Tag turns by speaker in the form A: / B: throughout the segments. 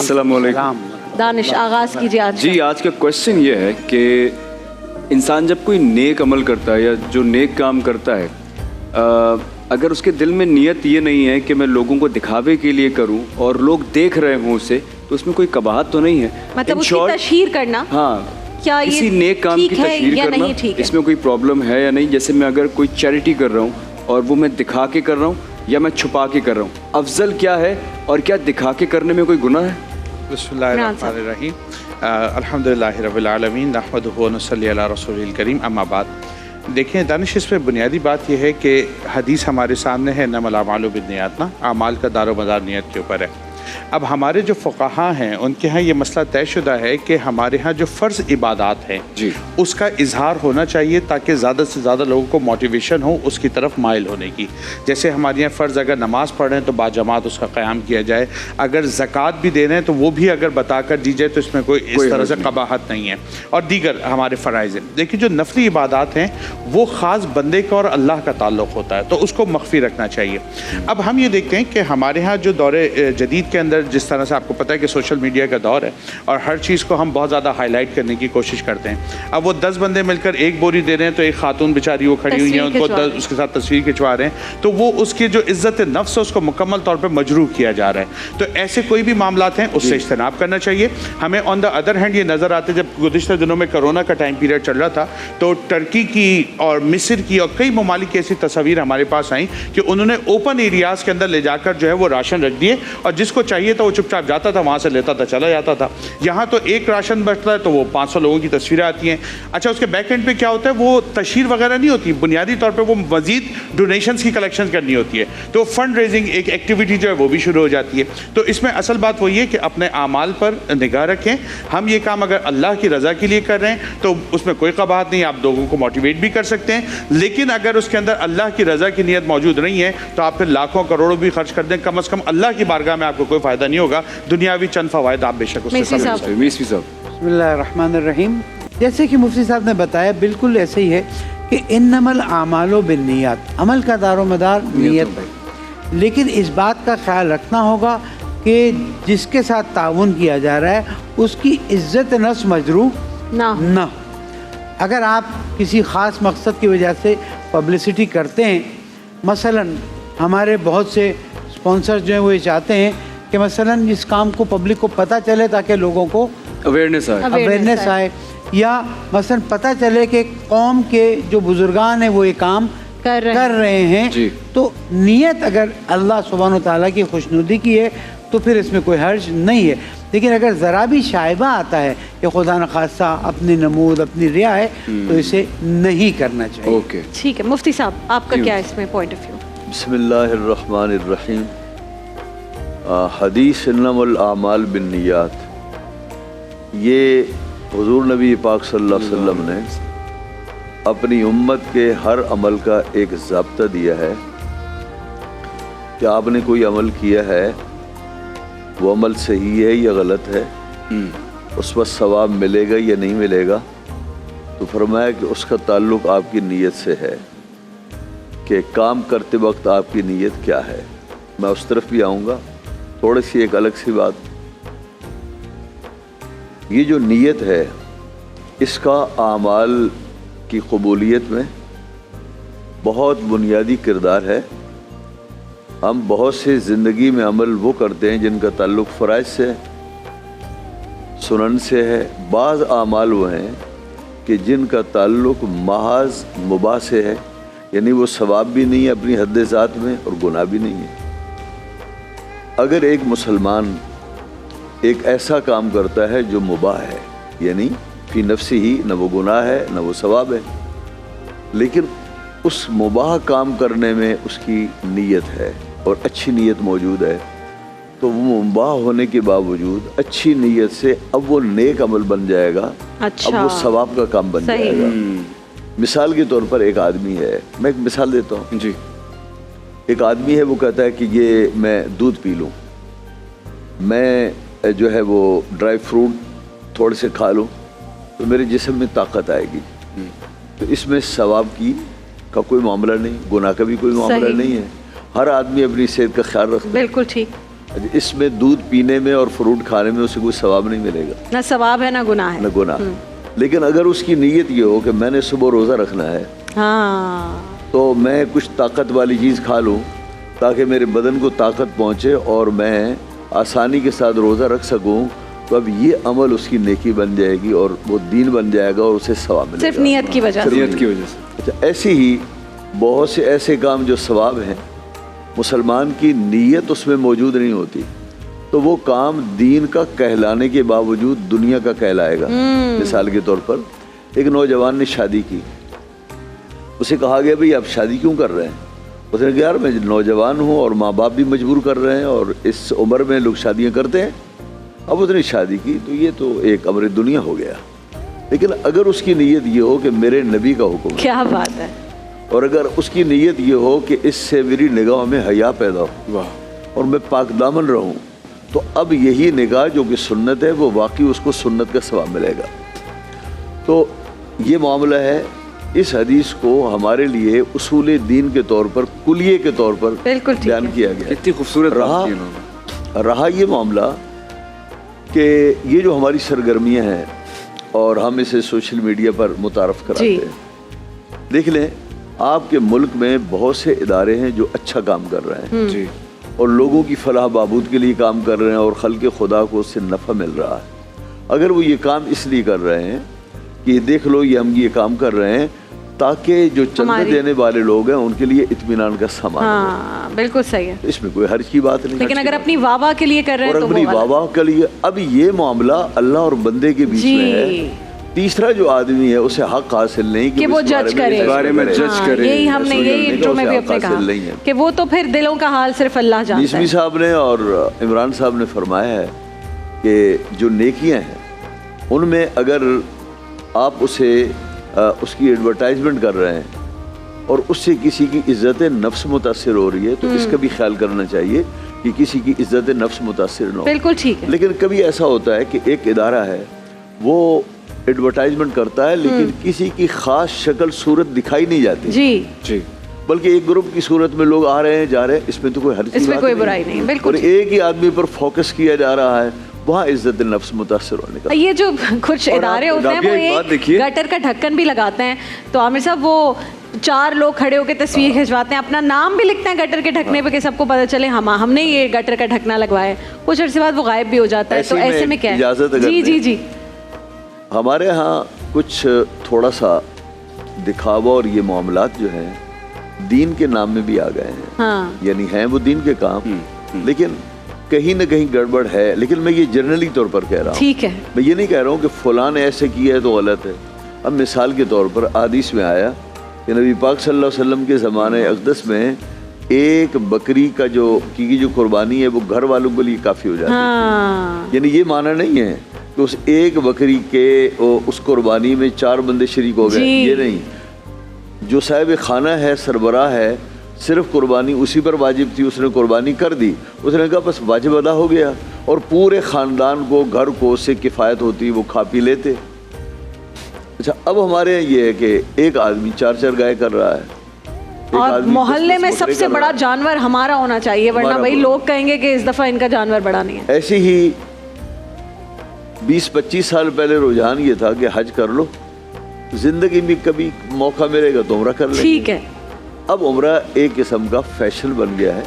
A: السلام علیکم.
B: دانش آغاز کیجیے آج.
A: جی آج کا کوشچن یہ ہے کہ انسان جب کوئی نیک عمل کرتا ہے یا جو نیک کام کرتا ہے اگر اس کے دل میں نیت یہ نہیں ہے کہ میں لوگوں کو دکھاوے کے لیے کروں اور لوگ دیکھ رہے ہوں اسے تو اس میں کوئی قباحت تو نہیں ہے.
B: مطلب اس کی تشہیر کرنا,
A: ہاں
B: کیا
A: کسی نیک کام کی تشہیر کرنا اس میں کوئی پرابلم ہے یا نہیں. جیسے میں اگر کوئی چیریٹی کر رہا ہوں اور وہ میں دکھا کے کر رہا ہوں یا میں چھپا کے کر رہا ہوں, افضل کیا ہے اور کیا دکھا کے کرنے میں کوئی گناہ ہے؟
C: بسم اللہ الرحمن الرحیم. الحمدللہ رب العالمین نحمدہ و نصلی علی رسول الکریم. اما بعد, دیکھیں دانش, اس میں بنیادی بات یہ ہے کہ حدیث ہمارے سامنے ہے انما الاعمال بالنیات, نا اعمال کا دار و مدار نیت کے اوپر ہے. اب ہمارے جو فقہا ہیں ان کے ہاں یہ مسئلہ طے شدہ ہے کہ ہمارے ہاں جو فرض عبادات ہیں اس کا اظہار ہونا چاہیے تاکہ زیادہ سے زیادہ لوگوں کو موٹیویشن ہو اس کی طرف مائل ہونے کی. جیسے ہمارے یہاں فرض اگر نماز پڑھ رہے ہیں تو باجماعت اس کا قیام کیا جائے, اگر زکوٰۃ بھی دے رہے ہیں تو وہ بھی اگر بتا کر دی جائے تو اس میں کوئی اس طرح سے قباحت نہیں ہے, اور دیگر ہمارے فرائض ہیں. لیکن جو نفلی عبادات ہیں وہ خاص بندے کا اور اللہ کا تعلق ہوتا ہے تو اس کو مخفی رکھنا چاہیے. اب ہم یہ دیکھتے ہیں کہ ہمارے ہاں جو دور جدید کے اندر جس طرح سے آپ کو پتہ ہے کہ سوشل میڈیا کا دور ہے اور ہر چیز کو ہم بہت زیادہ ہائی لائٹ کرنے کی کوشش کرتے ہیں. اب وہ 10 بندے مل کر ایک بوری دے رہے ہیں تو ایک خاتون بیچاری وہ کھڑی ہوئی ہیں, ان کو اس کے ساتھ تصویر کھنچوا رہے ہیں, تو وہ اس کی جو عزت نفس ہے اس کو مکمل طور پہ مجروح کیا جا رہا ہے. تو ایسے کوئی بھی معاملات ہیں اس سے اجتناب کرنا چاہیے ہمیں. آن دا ادر ہینڈ یہ نظر آتے جب گزشتہ دنوں میں کرونا کا ٹائم پیریڈ چل رہا تھا تو ٹرکی کی اور مصر کی اور کئی ممالک کی ایسی تصاویر ہمارے پاس آئیں کہ انہوں نے اوپن ایریاز کے اندر لے جا کر جو ہے وہ راشن رکھ دیے اور جس کو چاہیے تھا وہ چپ چاپ جاتا تھا, وہاں سے لیتا تھا, چلا جاتا تھا. یہاں تو ایک راشن بچتا ہے تو وہ 500 لوگوں کی تصویریں آتی ہیں. اچھا, اس کے بیک اینڈ پہ کیا ہوتا ہے, وہ تشہیر وغیرہ نہیں ہوتی, بنیادی طور پہ وہ مزید ڈونیشنز کی کلیکشن کرنی ہوتی ہے تو فنڈ ریزنگ ایک ایکٹیویٹی جو ہے وہ بھی شروع ہو جاتی ہے. تو اس میں اصل بات وہی ہے کہ اپنے اعمال پر نگاہ رکھیں. ہم یہ کام اگر اللہ کی رضا کے لیے کر رہے ہیں تو اس میں کوئی قباحت نہیں, آپ لوگوں کو موٹیویٹ بھی کر سکتے ہیں. لیکن اگر اس کے اندر اللہ کی رضا کی نیت موجود نہیں ہے تو آپ پھر لاکھوں کروڑوں بھی خرچ کر دیں, کم از کم اللہ کی بارگاہ میں آپ کو کوئی فائدہ نہیں ہوگا. دنیاوی چند فوائد آپ بے شک اس سے
D: بسم اللہ الرحمن الرحیم. جیسے کہ مفتی صاحب نے بتایا بالکل ایسے ہی ہے کہ انما الاعمال بالنیات, عمل کا دار و مدار نیت ہے. لیکن اس بات کا خیال رکھنا ہوگا کہ جس کے ساتھ تعاون کیا جا رہا ہے اس کی عزت نفس مجروح نہ. اگر آپ کسی خاص مقصد کی وجہ سے پبلسٹی کرتے ہیں, مثلا ہمارے بہت سے اسپانسر جو ہیں وہ یہ چاہتے ہیں کہ مثلا اس کام کو پبلک کو پتہ چلے تاکہ لوگوں کو اویئرنیس آئے, یا مثلا پتہ چلے کہ قوم کے جو بزرگان ہیں وہ یہ کام کر رہے ہیں. تو نیت اگر اللہ سبحانہ وتعالیٰ کی خوشنودی کی ہے تو پھر اس میں کوئی حرج نہیں ہے. لیکن اگر ذرا بھی شائبہ آتا ہے کہ خدا نخواستہ اپنی نمود اپنی ریا ہے تو اسے نہیں کرنا چاہیے.
B: ٹھیک ہے مفتی صاحب, آپ کا کیا اس میں پوائنٹ آف ویو؟
E: بسم اللہ الرحمن الرحیم. حدیث انما الاعمال بالنیات, یہ حضور نبی پاک صلی اللہ علیہ وسلم نے اپنی امت کے ہر عمل کا ایک ضابطہ دیا ہے کہ آپ نے کوئی عمل کیا ہے, وہ عمل صحیح ہے یا غلط ہے, اس پر ثواب ملے گا یا نہیں ملے گا. تو فرمایا کہ اس کا تعلق آپ کی نیت سے ہے کہ کام کرتے وقت آپ کی نیت کیا ہے. میں اس طرف بھی آؤں گا. تھوڑی سی ایک الگ سی بات, یہ جو نیت ہے اس کا اعمال کی قبولیت میں بہت بنیادی کردار ہے. ہم بہت سے زندگی میں عمل وہ کرتے ہیں جن کا تعلق فرائض سے, سنن سے ہے. بعض اعمال وہ ہیں کہ جن کا تعلق محض مباح سے ہے, یعنی وہ ثواب بھی نہیں ہے اپنی حد ذات میں اور گناہ بھی نہیں ہے. اگر ایک مسلمان ایک ایسا کام کرتا ہے جو مباح ہے, یعنی فی نفسی ہی نہ وہ گناہ ہے نہ وہ ثواب ہے, لیکن اس مباح کام کرنے میں اس کی نیت ہے اور اچھی نیت موجود ہے, تو وہ مباح ہونے کے باوجود اچھی نیت سے اب وہ نیک عمل بن جائے گا. اب وہ ثواب کا کام بن جائے گا. مثال کے طور پر ایک آدمی ہے, میں ایک مثال دیتا ہوں.
A: جی,
E: ایک آدمی ہے, وہ کہتا ہے کہ یہ میں دودھ پی لوں, میں جو ہے وہ ڈرائی فروٹ تھوڑے سے کھا لوں تو میرے جسم میں طاقت آئے گی. تو اس میں ثواب کا کوئی معاملہ نہیں, گناہ کا بھی کوئی معاملہ نہیں ہے. ہر آدمی اپنی صحت کا خیال رکھتا ہے.
B: بالکل ٹھیک.
E: اس میں دودھ پینے میں اور فروٹ کھانے میں اسے کوئی ثواب نہیں ملے گا،
B: نہ ثواب ہے نہ گناہ ہے.
E: نہ گناہ. لیکن اگر اس کی نیت یہ ہو کہ میں نے صبح روزہ رکھنا ہے
B: ہاں
E: تو میں کچھ طاقت والی چیز کھا لوں تاکہ میرے بدن کو طاقت پہنچے اور میں آسانی کے ساتھ روزہ رکھ سکوں، تو اب یہ عمل اس کی نیکی بن جائے گی اور وہ دین بن جائے گا اور اسے ثواب ملے گا.
B: صرف نیت کی وجہ سے.
A: نیت کی وجہ سے.
E: اچھا، ایسے ہی بہت سے ایسے کام جو ثواب ہیں، مسلمان کی نیت اس میں موجود نہیں ہوتی تو وہ کام دین کا کہلانے کے باوجود دنیا کا کہلائے گا. مثال کے طور پر ایک نوجوان نے شادی کی، اسے کہا گیا بھئی آپ شادی کیوں کر رہے ہیں؟ اس نے کہا یار میں نوجوان ہوں اور ماں باپ بھی مجبور کر رہے ہیں اور اس عمر میں لوگ شادیاں کرتے ہیں. اب اس نے شادی کی تو یہ تو ایک امر دنیا ہو گیا. لیکن اگر اس کی نیت یہ ہو کہ میرے نبی کا حکم ہے،
B: کیا بات ہے.
E: اور اگر اس کی نیت یہ ہو کہ اس سے میری نگاہ میں حیا پیدا ہو
A: واہ.
E: اور میں پاک دامن رہوں، تو اب یہی نگاہ جو کہ سنت ہے وہ واقعی اس کو سنت کا ثواب ملے گا. تو یہ معاملہ ہے. اس حدیث کو ہمارے لیے اصول دین کے طور پر، کلیے کے طور پر
B: بالکل ٹھیک
E: بیان
B: ہے.
E: کیا گیا.
A: کتنی خوبصورت بات کی انہوں نے.
E: رہا یہ معاملہ کہ یہ جو ہماری سرگرمیاں ہیں اور ہم اسے سوشل میڈیا پر متعارف کراتے
B: جی.
E: ہیں، دیکھ لیں آپ کے ملک میں بہت سے ادارے ہیں جو اچھا کام کر رہے ہیں
A: جی.
E: اور لوگوں کی فلاح بہبود کے لیے کام کر رہے ہیں اور خلق خدا کو اس سے نفع مل رہا ہے. اگر وہ یہ کام اس لیے کر رہے ہیں کہ دیکھ لو یہ ہم یہ کام کر رہے ہیں تاکہ جو چندہ دینے والے لوگ ہیں ان کے لیے اطمینان کا سامان ہو،
B: ہاں بالکل صحیح ہے.
E: اس میں کوئی حرج کی بات نہیں.
B: لیکن اگر اپنی واہ واہ کے لیے کر رہے ہیں
E: اور
B: تو
E: اپنی
B: وہ
E: واہ کے لیے، اب یہ معاملہ اللہ اور بندے کے بیچ میں ہے. تیسرا جو آدمی ہے اسے حق حاصل نہیں
B: کہ وہ جج کرے،
A: اس بارے میں جج کرے.
B: یہی ہم نے یہی انٹرو میں بھی اپنے کہا کہ وہ تو پھر دلوں کا حال صرف اللہ جانتا ہے.
E: بیسویں صاحب نے اور عمران صاحب نے فرمایا ہے کہ جو نیکیاں ہیں ان میں اگر آپ اسے اس کی ایڈورٹائزمنٹ کر رہے ہیں اور اس سے کسی کی عزت نفس متاثر ہو رہی ہے تو اس کا بھی خیال کرنا چاہیے کہ کسی کی عزت نفس متاثر نہ ہو.
B: بالکل ٹھیک ہے.
E: لیکن کبھی ایسا ہوتا ہے کہ ایک ادارہ ہے وہ ایڈورٹائزمنٹ کرتا ہے لیکن کسی کی خاص شکل صورت دکھائی نہیں جاتی
B: جی
A: جی.
E: بلکہ ایک گروپ کی صورت میں لوگ آ رہے ہیں جا رہے ہیں، اس میں تو کوئی حرج
B: اس میں کوئی برائی نہیں. بالکل.
E: اور ایک ہی آدمی پر فوکس کیا جا رہا ہے، وہاں عزت نفس متاثر ہونے کا.
B: یہ جو کچھ ادارے ہوتے ہیں وہ ایک گٹر کا ڈھکن بھی لگاتے ہیں. تو عامر صاحب وہ 4 لوگ کھڑے ہو کے تصویر کھنچواتے ہیں، اپنا نام بھی لکھتے ہیں گٹر کے ڈھکنے پہ کہ سب کو پتہ چلے ہم نے یہ گٹر کا ڈھکنا لگوایا ہے. کچھ عرصے بعد وہ غائب بھی ہو جاتا ہے. تو ایسے میں کیا ہے؟ جی جی جی.
E: ہمارے ہاں کچھ تھوڑا سا دکھاوا اور یہ معاملات جو ہیں دین کے نام میں بھی آ گئے ہیں.
B: ہاں
E: یعنی ہیں وہ دین کے کام لیکن کہیں نہ کہیں گڑبڑ ہے. لیکن میں یہ جنرلی طور پر کہہ رہا ہوں،
B: ٹھیک ہے.
E: میں یہ نہیں کہہ رہا ہوں کہ فلاں نے ایسے کیا ہے تو غلط ہے. اب مثال کے طور پر حدیث میں آیا کہ نبی پاک صلی اللہ علیہ وسلم کے زمانے اقدس میں ایک بکری کا جو قربانی ہے وہ گھر والوں کے لیے کافی ہو جاتی ہے. یعنی یہ معنی نہیں ہے کہ اس ایک بکری کے اس قربانی میں 4 بندے شریک ہو گئے. یہ نہیں. جو صاحب خانہ ہے، سربراہ ہے، صرف قربانی اسی پر واجب تھی، اس نے قربانی کر دی. اس نے کہا بس واجب ادا ہو گیا اور پورے خاندان کو، گھر کو اس سے کفایت ہوتی، وہ کھا پی لیتے. اچھا اب ہمارے یہ ہے کہ ایک آدمی 4 گائے کر رہا ہے
B: اور محلے میں سب سے بڑا جانور ہمارا ہونا چاہیے، ورنہ بھائی لوگ کہیں گے کہ اس دفعہ ان کا جانور بڑا نہیں ہے.
E: ایسے ہی 20-25 سال پہلے رجحان یہ تھا کہ حج کر لو، زندگی میں کبھی موقع ملے گا تو عمرہ کر لیں.
B: ٹھیک ہے.
E: اب عمرہ ایک قسم کا فیشن بن گیا ہے.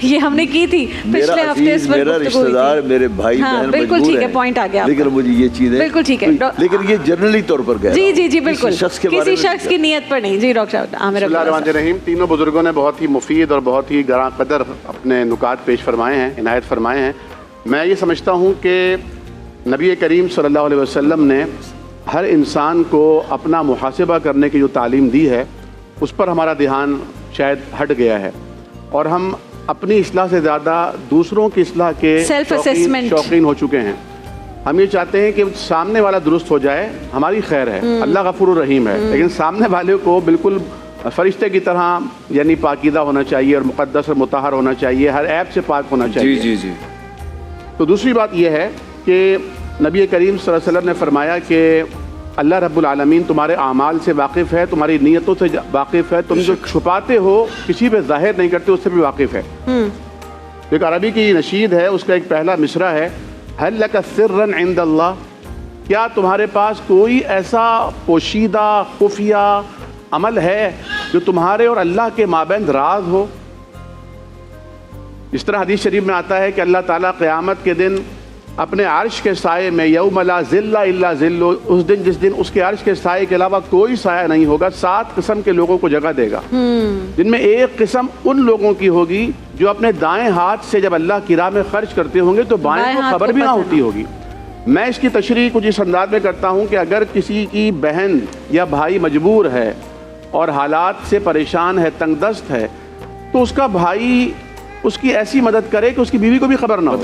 B: یہ ہم نے کی تھی پچھلے ہفتے، اس پر
E: میرا رشتہ دار، میرے بھائی بہن
B: بالکل ٹھیک ہے، پوائنٹ آ گیا.
E: لیکن مجھے یہ چیزیں
B: بالکل ٹھیک ہے،
E: لیکن یہ جنرلی طور پر کہہ رہا ہوں.
B: جی جی بالکل، کسی شخص کی نیت پر نہیں. جی ڈاکٹر عامر.
F: بسم اللہ الرحمن الرحیم. تینوں بزرگوں نے بہت ہی مفید اور بہت ہی گراں قدر اپنے نکات پیش فرمائے ہیں، عنایت فرمائے ہیں. میں یہ سمجھتا ہوں کہ نبی کریم صلی اللہ علیہ وسلم نے ہر انسان کو اپنا محاسبہ کرنے کی جو تعلیم دی ہے اس پر ہمارا دھیان شاید ہٹ گیا ہے اور ہم اپنی اصلاح سے زیادہ دوسروں کی اصلاح کے شوقین ہو چکے ہیں. ہم یہ چاہتے ہیں کہ سامنے والا درست ہو جائے، ہماری خیر ہے، اللہ غفور الرحیم ہے، لیکن سامنے والے کو بالکل فرشتے کی طرح یعنی پاکیزہ ہونا چاہیے اور مقدس اور مطہر ہونا چاہیے، ہر عیب سے پاک ہونا چاہیے.
A: جی جی جی.
F: تو دوسری بات یہ ہے کہ نبی کریم صلی اللہ علیہ وسلم نے فرمایا کہ اللہ رب العالمین تمہارے اعمال سے واقف ہے، تمہاری نیتوں سے واقف ہے، تم جو چھپاتے ہو کسی پہ ظاہر نہیں کرتے اس سے بھی واقف ہے. ایک عربی کی نشید ہے، اس کا ایک پہلا مصرع ہے، هل لك سرا عند اللہ، کیا تمہارے پاس کوئی ایسا پوشیدہ خفیہ عمل ہے جو تمہارے اور اللہ کے مابین راز ہو؟ اس طرح حدیث شریف میں آتا ہے کہ اللہ تعالیٰ قیامت کے دن اپنے عرش کے سائے میں یوم لا ظل الا ظل، اس دن جس دن اس کے عرش کے سائے کے علاوہ کوئی سایہ نہیں ہوگا، 7 قسم کے لوگوں کو جگہ دے گا، جن میں ایک قسم ان لوگوں کی ہوگی جو اپنے دائیں ہاتھ سے جب اللہ کی راہ میں خرچ کرتے ہوں گے تو بائیں کو خبر بھی نہ ہوتی ہوگی۔ میں اس کی تشریح کچھ اس انداز میں کرتا ہوں کہ اگر کسی کی بہن یا بھائی مجبور ہے اور حالات سے پریشان ہے، تنگ دست ہے، تو اس کا بھائی اس کی ایسی مدد کرے کہ اس کی بیوی کو بھی خبر نہ ہو۔